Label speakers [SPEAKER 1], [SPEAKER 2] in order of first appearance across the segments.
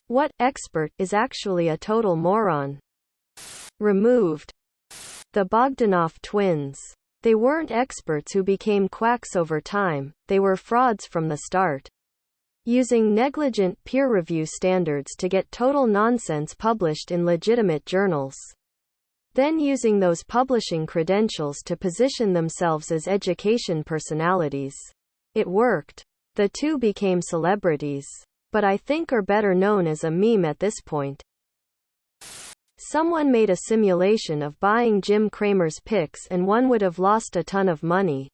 [SPEAKER 1] What expert is actually a total moron? Removed. The Bogdanov twins. They weren't experts who became quacks over time, they were frauds from the start. Using negligent peer review standards to get total nonsense published in legitimate journals. Then using those publishing credentials to position themselves as education personalities. It worked. The two became celebrities. But I think are better known as a meme at this point. Someone made a simulation of buying Jim Cramer's pics and one would have lost a ton of money.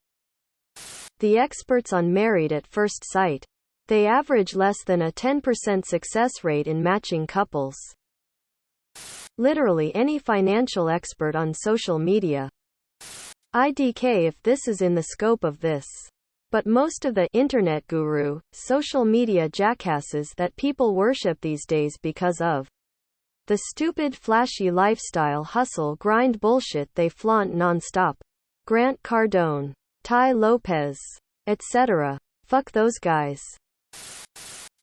[SPEAKER 1] The experts on Married at First Sight. They average less than a 10% success rate in matching couples. Literally any financial expert on social media. IDK if this is in the scope of this. But most of the internet guru, social media jackasses that people worship these days because of the stupid flashy lifestyle hustle grind bullshit they flaunt nonstop. Grant Cardone, Tai Lopez, etc. Fuck those guys.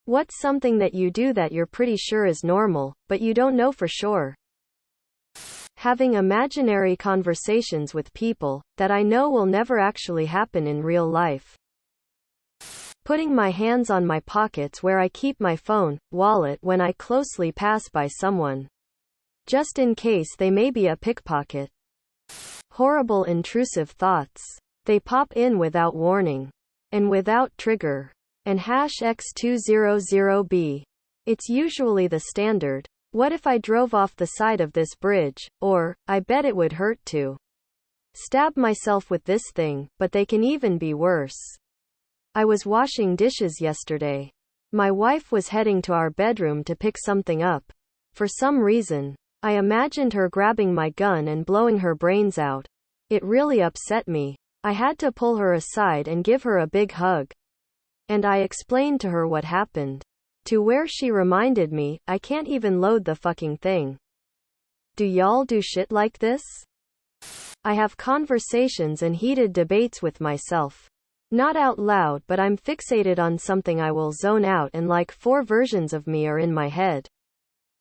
[SPEAKER 1] What's something that you do that you're pretty sure is normal, but you don't know for sure? Having imaginary conversations with people that I know will never actually happen in real life. Putting my hands on my pockets where I keep my phone, wallet when I closely pass by someone. Just in case they may be a pickpocket. Horrible intrusive thoughts. They pop in without warning. And without trigger. And #X200B. It's usually the standard. What if I drove off the side of this bridge? Or, I bet it would hurt to stab myself with this thing, but they can even be worse. I was washing dishes yesterday. My wife was heading to our bedroom to pick something up. For some reason, I imagined her grabbing my gun and blowing her brains out. It really upset me. I had to pull her aside and give her a big hug. And I explained to her what happened. To where she reminded me, I can't even load the fucking thing. Do y'all do shit like this? I have conversations and heated debates with myself. Not out loud, but I'm fixated on something I will zone out and like 4 versions of me are in my head.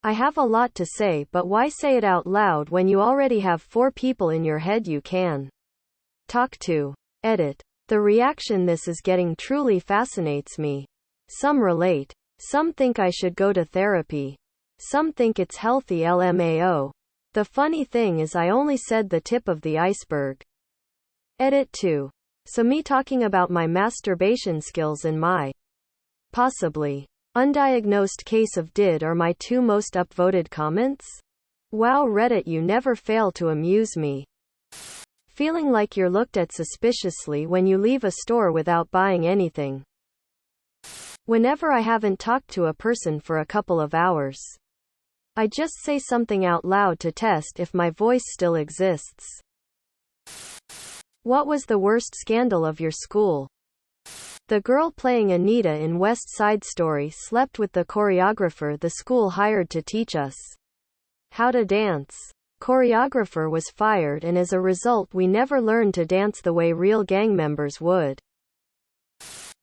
[SPEAKER 1] I have a lot to say, but why say it out loud when you already have 4 people in your head you can talk to? Edit. The reaction this is getting truly fascinates me. Some relate. Some think I should go to therapy. Some think it's healthy LMAO. The funny thing is I only said the tip of the iceberg. Edit 2. So me talking about my masturbation skills and my possibly undiagnosed case of DID are my 2 most upvoted comments? Wow, Reddit, you never fail to amuse me. Feeling like you're looked at suspiciously when you leave a store without buying anything. Whenever I haven't talked to a person for a couple of hours, I just say something out loud to test if my voice still exists. What was the worst scandal of your school? The girl playing Anita in West Side Story slept with the choreographer the school hired to teach us how to dance. Choreographer was fired and as a result we never learned to dance the way real gang members would.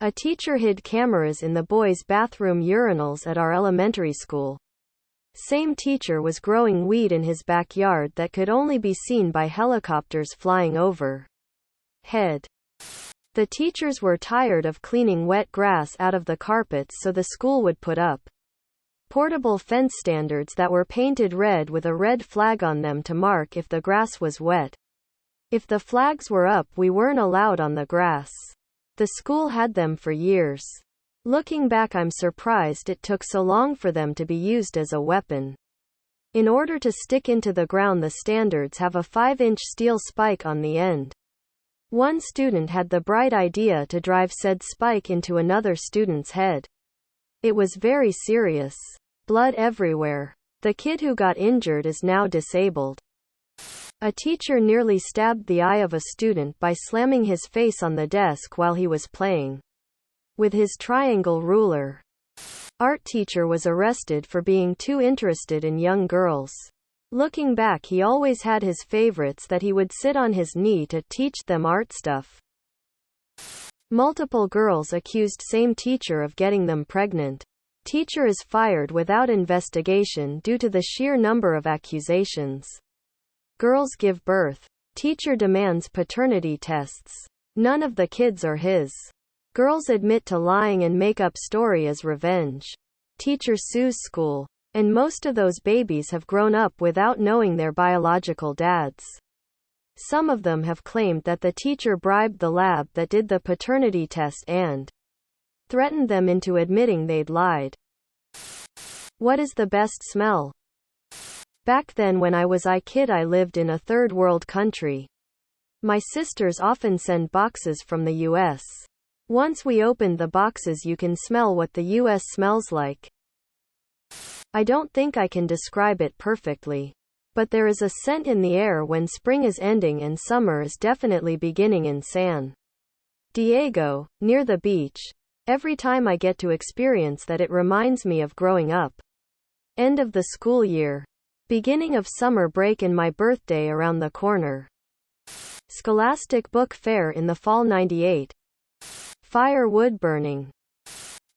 [SPEAKER 1] A teacher hid cameras in the boys' bathroom urinals at our elementary school. Same teacher was growing weed in his backyard that could only be seen by helicopters flying over head. The teachers were tired of cleaning wet grass out of the carpets, so the school would put up portable fence standards that were painted red with a red flag on them to mark if the grass was wet. If the flags were up, we weren't allowed on the grass. The school had them for years. Looking back, I'm surprised it took so long for them to be used as a weapon. In order to stick into the ground, the standards have a 5-inch steel spike on the end. One student had the bright idea to drive said spike into another student's head. It was very serious. Blood everywhere. The kid who got injured is now disabled. A teacher nearly stabbed the eye of a student by slamming his face on the desk while he was playing with his triangle ruler. Art teacher was arrested for being too interested in young girls. Looking back, he always had his favorites that he would sit on his knee to teach them art stuff. Multiple girls accused same teacher of getting them pregnant. Teacher is fired without investigation due to the sheer number of accusations. Girls give birth. Teacher demands paternity tests. None of the kids are his. Girls admit to lying and make up story as revenge. Teacher sues school. And most of those babies have grown up without knowing their biological dads. Some of them have claimed that the teacher bribed the lab that did the paternity test and threatened them into admitting they'd lied. What is the best smell? Back then when I was a kid I lived in a third world country. My sisters often send boxes from the US. Once we opened the boxes you can smell what the US smells like. I don't think I can describe it perfectly. But there is a scent in the air when spring is ending and summer is definitely beginning in San Diego, near the beach. Every time I get to experience that it reminds me of growing up. End of the school year. Beginning of summer break and my birthday around the corner. Scholastic Book Fair in the fall 98. Firewood burning.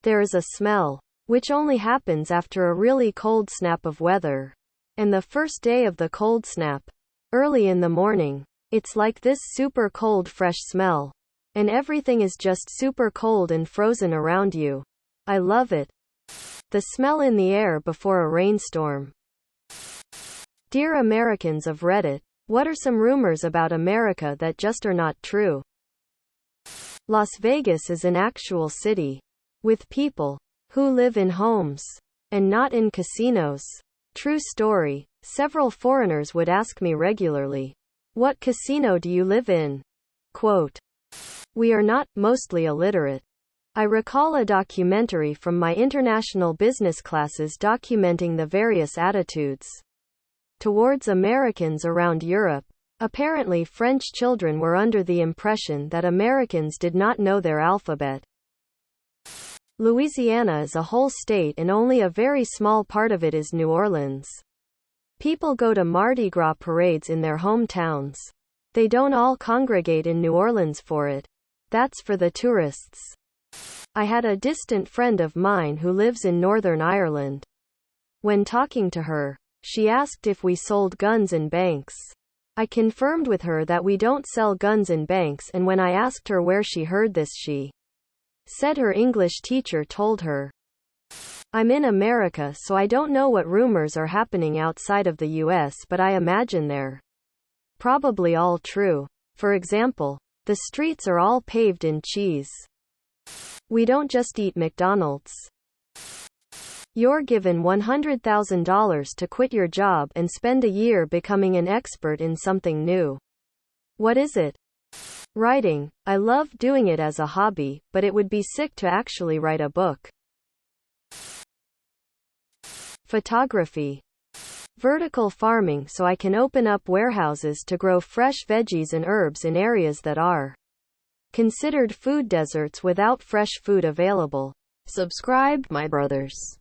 [SPEAKER 1] There is a smell, which only happens after a really cold snap of weather. And the first day of the cold snap, early in the morning, it's like this super cold fresh smell. And everything is just super cold and frozen around you. I love it. The smell in the air before a rainstorm. Dear Americans of Reddit, what are some rumors about America that just are not true? Las Vegas is an actual city. With people who live in homes and not in casinos. True story. Several foreigners would ask me regularly, what casino do you live in? Quote, we are not, mostly illiterate. I recall a documentary from my international business classes documenting the various attitudes towards Americans around Europe. Apparently French children were under the impression that Americans did not know their alphabet. Louisiana is a whole state and only a very small part of it is New Orleans. People go to Mardi Gras parades in their hometowns. They don't all congregate in New Orleans for it. That's for the tourists. I had a distant friend of mine who lives in Northern Ireland. When talking to her, she asked if we sold guns in banks. I confirmed with her that we don't sell guns in banks, and when I asked her where she heard this, she said her English teacher told her. I'm in America, so I don't know what rumors are happening outside of the US, but I imagine they're probably all true. For example, the streets are all paved in cheese. We don't just eat McDonald's. You're given $100,000 to quit your job and spend a year becoming an expert in something new. What is it? Writing. I love doing it as a hobby, but it would be sick to actually write a book. Photography. Vertical farming, so I can open up warehouses to grow fresh veggies and herbs in areas that are considered food deserts without fresh food available. Subscribe, my brothers.